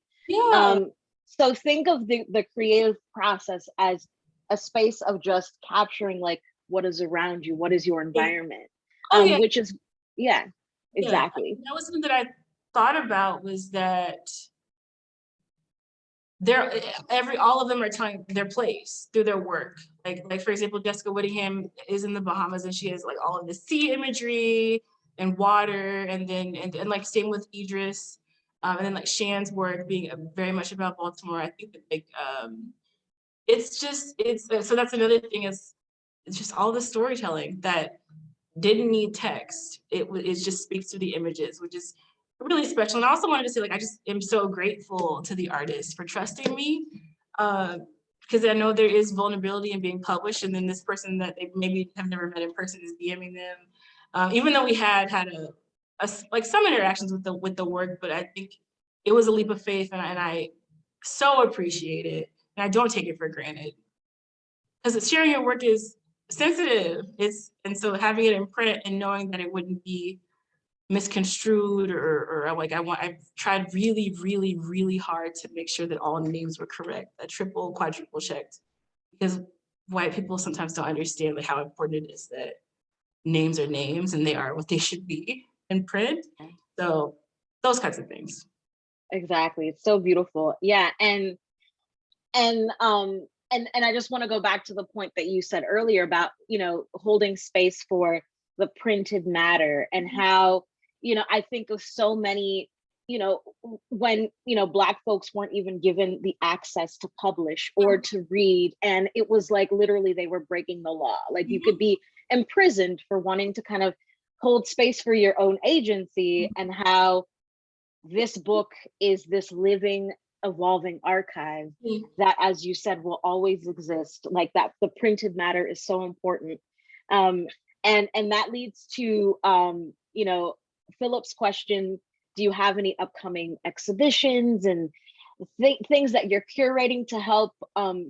So think of the creative process as a space of just capturing like what is around you, what is your environment, which is, exactly.
That was something that I thought about, was that all of them are telling their place through their work. Like for example, Jessica Whittingham is in the Bahamas and she has like all of the sea imagery and water, and like same with Idris. And then like Shan's work being very much about Baltimore. I think that like so that's another thing, is it's just all the storytelling that didn't need text. It just speaks to the images, which is really special. And I also wanted to say, like, I just am so grateful to the artists for trusting me, because I know there is vulnerability in being published, and then this person that they maybe have never met in person is DMing them, even though we had like some interactions with the work. But I think it was a leap of faith, and I so appreciate it, and I don't take it for granted, because sharing your work is sensitive. And so having it in print and knowing that it wouldn't be misconstrued or like I've tried really, really, really hard to make sure that all names were correct. I triple, quadruple checked, because white people sometimes don't understand like how important it is that names are names and they are what they should be in print. So those kinds of things.
Exactly. It's so beautiful. Yeah. And I just want to go back to the point that you said earlier about, holding space for the printed matter, and how, I think of so many, when, Black folks weren't even given the access to publish or to read. And it was like, literally, they were breaking the law. Like you could be imprisoned for wanting to kind of hold space for your own agency, and how this book is this living, evolving archive that, as you said, will always exist. Like that, the printed matter is so important. And that leads to, Philip's question, do you have any upcoming exhibitions? And things that you're curating to help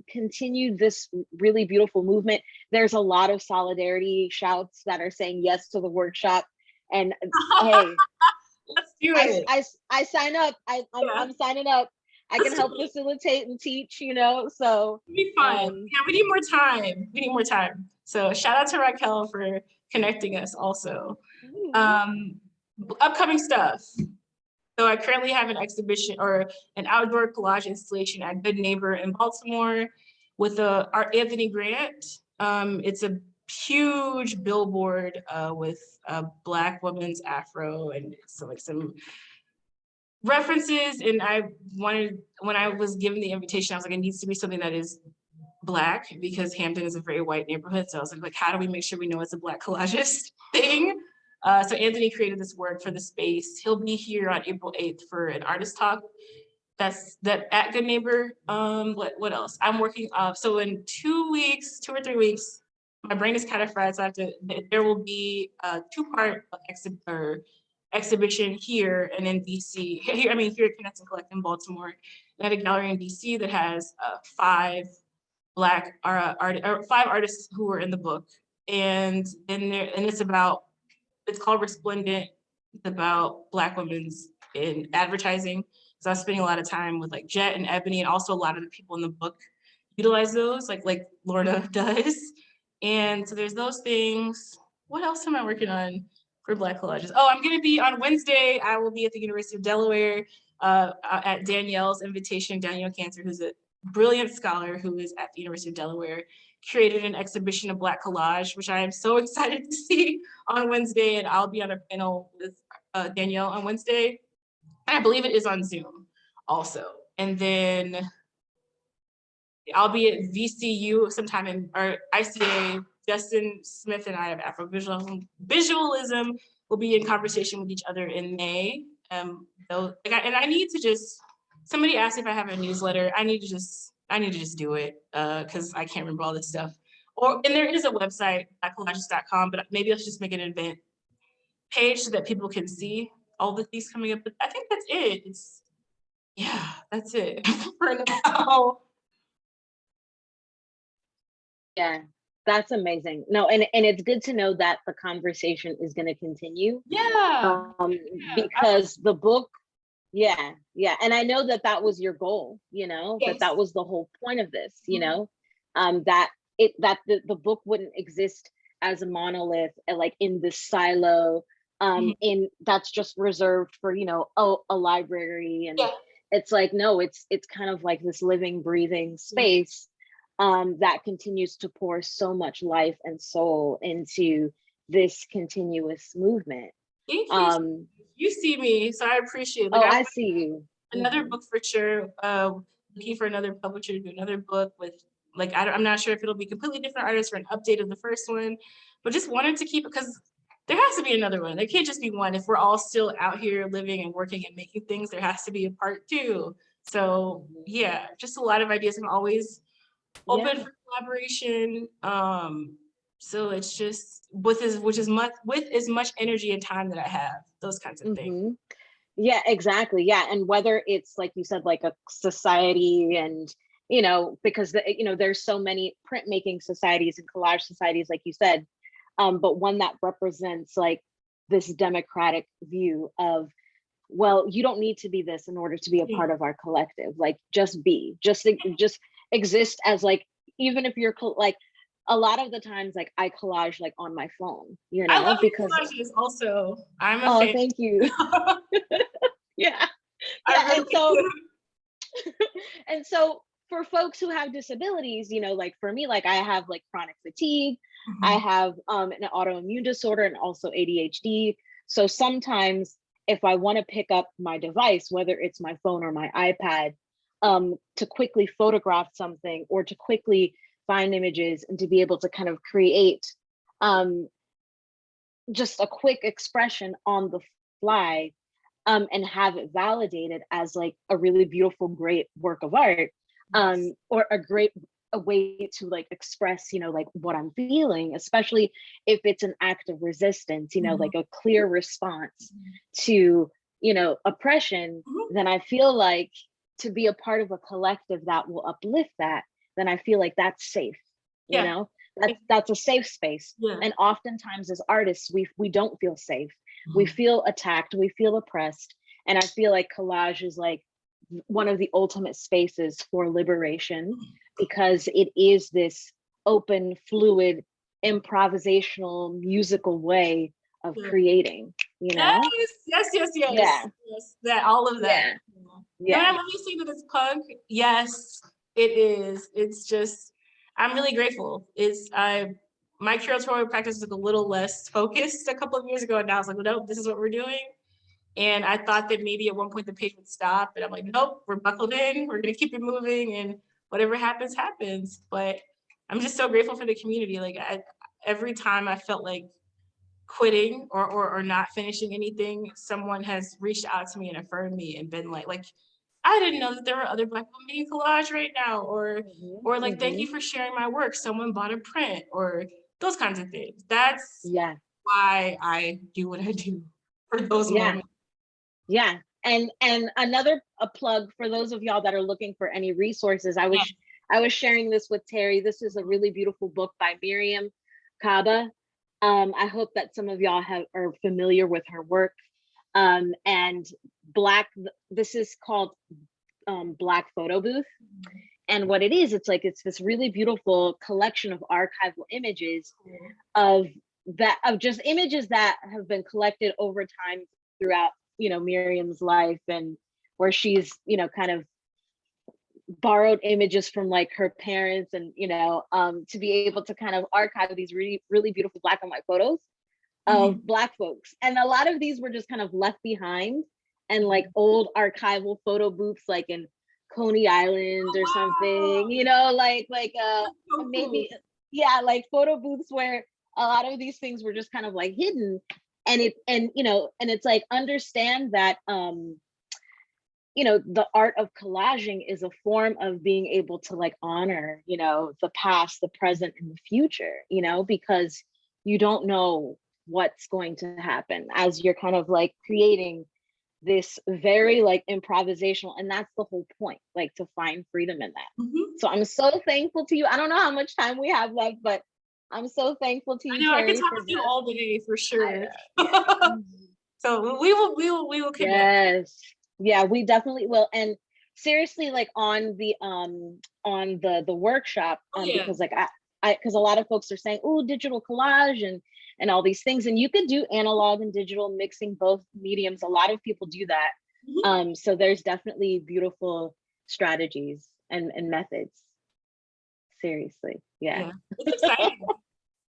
continue this really beautiful movement. There's a lot of solidarity shouts that are saying yes to the workshop. And hey,
let's do it.
I sign up. I'm signing up. I can help facilitate and teach, you know, so.
It'll be fun. Yeah, we need more time. We need more time. So shout out to Raquel for connecting us also. Upcoming stuff. So I currently have an exhibition or an outdoor collage installation at Good Neighbor in Baltimore with our Anthony Grant. It's a huge billboard with a Black woman's afro and so like some references. And I wanted, when I was given the invitation, I was like, it needs to be something that is Black because Hampton is a very white neighborhood. So I was like, how do we make sure we know it's a Black collagist thing? So Anthony created this work for the space. He'll be here on April 8th for an artist talk. That's at Good Neighbor. What else? I'm working so in 2 weeks, 2 or 3 weeks, my brain is kind of fried. So there will be a 2-part exhibition here and in DC. Here at Connect Collect in Baltimore, at a gallery in DC that has 5 Black or 5 artists who were in the book. And it's called Resplendent. It's about Black women's in advertising. So I was spending a lot of time with like Jet and Ebony, and also a lot of the people in the book utilize those, like Lorna does. And so there's those things. What else am I working on for Black collages? Oh, I'm gonna be on Wednesday. I will be at the University of Delaware at Danielle's invitation. Danielle Cantor, who's a brilliant scholar who is at the University of Delaware, curated an exhibition of Black collage, which I am so excited to see on Wednesday. And I'll be on a panel with Danielle on Wednesday. And I believe it is on Zoom also. And then I'll be at VCU sometime in, or ICA. Justin Smith and I of Afro-Visualism will be in conversation with each other in May. And I need to just, somebody asked if I have a newsletter. I need to just do it because I can't remember all this stuff. And there is a website at collagists.com, but maybe let's just make an event page so that people can see all the things coming up. But I think that's it. That's it for now.
Yeah, that's amazing. No, and it's good to know that the conversation is going to continue.
Yeah.
Because the book, yeah. And I know that was your goal, you know,
yes.
that was the whole point of this, you know, that the book wouldn't exist as a monolith, like in this silo, in that's just reserved for, you know, a library. And it's like, no, it's kind of like this living, breathing space that continues to pour so much life and soul into this continuous movement.
Thank you. You see me, so I appreciate it.
Like, I see you.
Another book for sure. Looking for another publisher to do another book with, like, I'm not sure if it'll be completely different artists or an update of the first one, but just wanted to keep it because there has to be another one. There can't just be one. If we're all still out here living and working and making things, there has to be a part 2. So yeah, just a lot of ideas. I'm always open for collaboration. So it's just with as much energy and time that I have, those kinds of things.
Yeah, exactly. Yeah, and whether it's like you said, like a society, and you know, because there's so many printmaking societies and collage societies, like you said, but one that represents like this democratic view of, well, you don't need to be this in order to be a part of our collective. Like, just exist as, like, even if you're like, a lot of the times, like, I collage like on my phone, you know,
I love
because
collages also. I'm a fan.
Thank you. Yeah. And so for folks who have disabilities, you know, like for me, like I have like chronic fatigue, I have an autoimmune disorder and also ADHD. So sometimes if I want to pick up my device, whether it's my phone or my iPad, to quickly photograph something or to quickly find images and to be able to kind of create just a quick expression on the fly, and have it validated as like a really beautiful, great work of art, or a way to like express, you know, like what I'm feeling, especially if it's an act of resistance, you know, like a clear response to, you know, oppression, then I feel like to be a part of a collective that will uplift that, then I feel like that's safe. You know, that's a safe space. And oftentimes as artists, we don't feel safe. We feel attacked, we feel oppressed. And I feel like collage is like one of the ultimate spaces for liberation, because it is this open, fluid, improvisational, musical way of creating, you know?
Yes. That, all of that. Let me say that it's punk. Yes, it is. It's just, I'm really grateful. My curatorial practice was a little less focused a couple of years ago, and now I was like, well, no, this is what we're doing. And I thought that maybe at one point the page would stop, but I'm like, nope, we're buckled in, we're gonna keep it moving, and whatever happens, happens. But I'm just so grateful for the community. Like, every time I felt like quitting or not finishing anything, someone has reached out to me and affirmed me and been like, I didn't know that there were other Black people making collage right now, or like, thank you for sharing my work, someone bought a print, or those kinds of things. That's why I do what I do, for those moments.
Yeah, and another plug for those of y'all that are looking for any resources. I was sharing this with Teri. This is a really beautiful book by Miriam Kaba. I hope that some of y'all are familiar with her work. And this is called Black Photo Booth. And what it is, it's this really beautiful collection of archival images of just images that have been collected over time throughout, you know, Miriam's life, and where she's, you know, kind of borrowed images from like her parents, and, you know, to be able to kind of archive these really, really beautiful Black and white photos of Black folks. And a lot of these were just kind of left behind, and like old archival photo booths, like in Coney Island or something, you know, like maybe, like photo booths where a lot of these things were just kind of like hidden. And you know, and it's like, understand that, you know, the art of collaging is a form of being able to like honor, you know, the past, the present, and the future, you know, because you don't know what's going to happen as you're kind of like creating this very like improvisational, and that's the whole point, like to find freedom in that. So I'm so thankful to you. I don't know how much time we have left, but I'm so thankful to you.
I know,
Teri,
I could talk to you all day for sure. So we will connect.
Yes, yeah, we definitely will. And seriously, like on the workshop, because like because a lot of folks are saying, oh, digital collage and all these things, and you could do analog and digital, mixing both mediums. A lot of people do that. So there's definitely beautiful strategies and methods. Seriously, yeah.
It's exciting.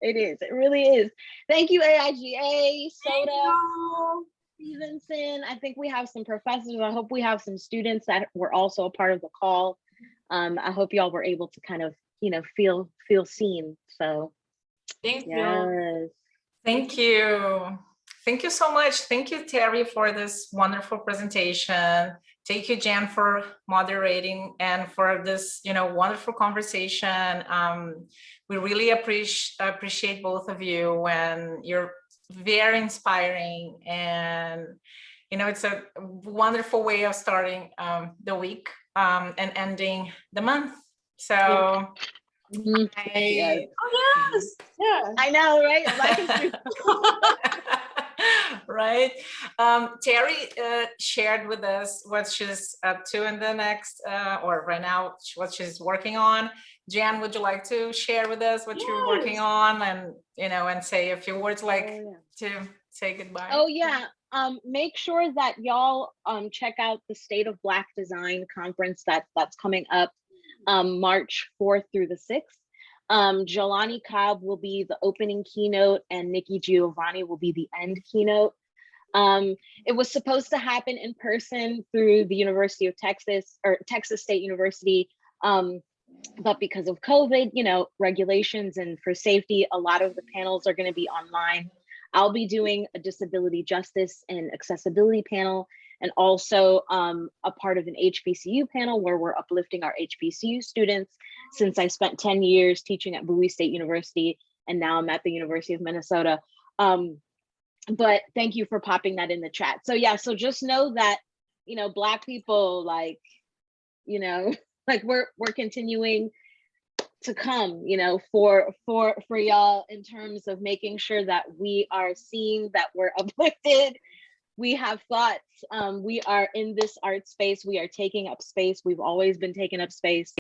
It is, it really is. Thank you, AIGA, SoDA, Stevenson. I think we have some professors. I hope we have some students that were also a part of the call. I hope y'all were able to kind of, you know, feel seen. So
thank you.
Thank you. Thank you so much. Thank you, Teri, for this wonderful presentation. Thank you, Jan, for moderating and for this, you know, wonderful conversation. We really appreciate both of you, and you're very inspiring, and, you know, it's a wonderful way of starting the week and ending the month. So
I know, right?
Right. Teri shared with us what she's up to in the next, or right now, what she's working on. Jan, would you like to share with us what you're working on, and, you know, and say a few words, like to say goodbye?
Oh yeah. Make sure that y'all check out the State of Black Design conference that's coming up March 4th through the 6th. Jelani Cobb will be the opening keynote, and Nikki Giovanni will be the end keynote. It was supposed to happen in person through the University of Texas, or Texas State University, but because of COVID, you know, regulations and for safety, a lot of the panels are going to be online. I'll be doing a disability justice and accessibility panel, and also a part of an HBCU panel where we're uplifting our HBCU students, since I spent 10 years teaching at Bowie State University, and now I'm at the University of Minnesota. But thank you for popping that in the chat. So yeah, so just know that, you know, Black people, like, you know, like we're continuing to come, you know, for y'all in terms of making sure that we are seen, that we're uplifted, we have thoughts, we are in this art space, we are taking up space, we've always been taking up space.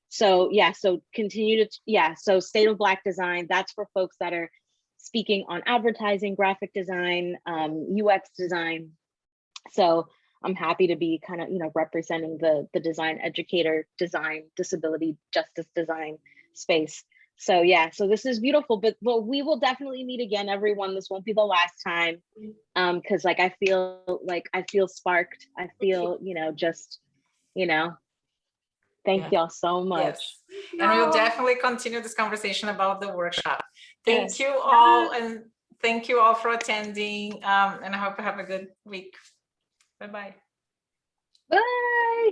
So yeah, so continue to, yeah, so State of Black Design, that's for folks that are speaking on advertising, graphic design, UX design. So I'm happy to be kind of, you know, representing the design educator, design, disability justice design space. So yeah, so this is beautiful, but we will definitely meet again, everyone. This won't be the last time, because like I feel sparked. I feel, you know, just, you know, thank y'all so much.
Yes. And we'll definitely continue this conversation about the workshop. Thank you all, and thank you all for attending. And I hope you have a good week. Bye-bye.
Bye.